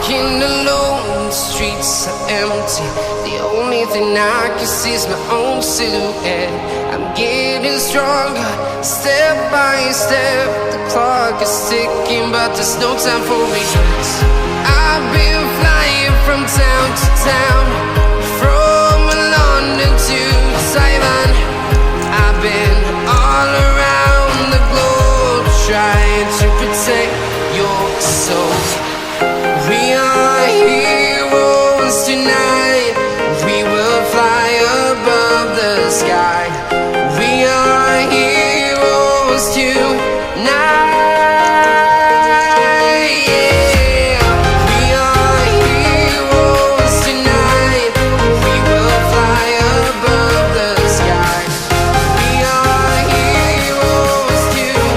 walking alone, the streets are empty. The only thing I can see is my own silhouette. I'm getting stronger, step by step. The clock is ticking, but there's no time for me. I've been flying from town to town, from London to Taiwan. I've been all around the globe, trying to protect your soul. We are heroes tonight. We will fly above the sky. We are heroes tonight. Yeah. We are heroes tonight. We will fly above the sky. We are heroes tonight.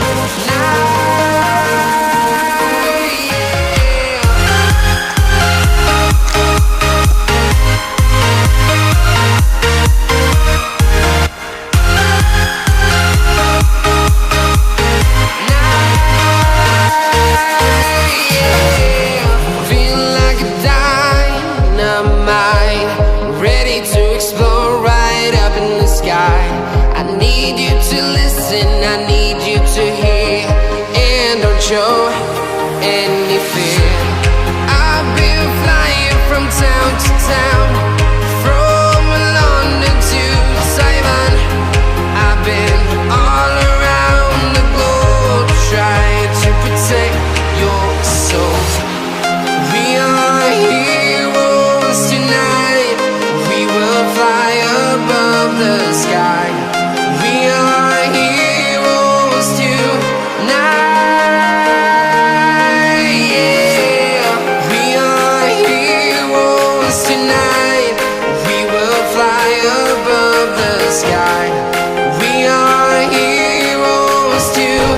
Ready to explore right up in the sky. I need you to listen, I need you to hear, and don't show any fear. I've been flying from town to town, from London to Taiwan. I've been all around the globe, trying to protect your soul. We are heroes tonight. We will fly above the sky. We are heroes tonight. Yeah. We are heroes tonight. We will fly above the sky. We are heroes tonight.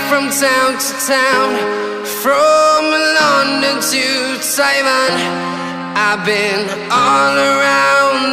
From town to town, from London to Taiwan. I've been all around.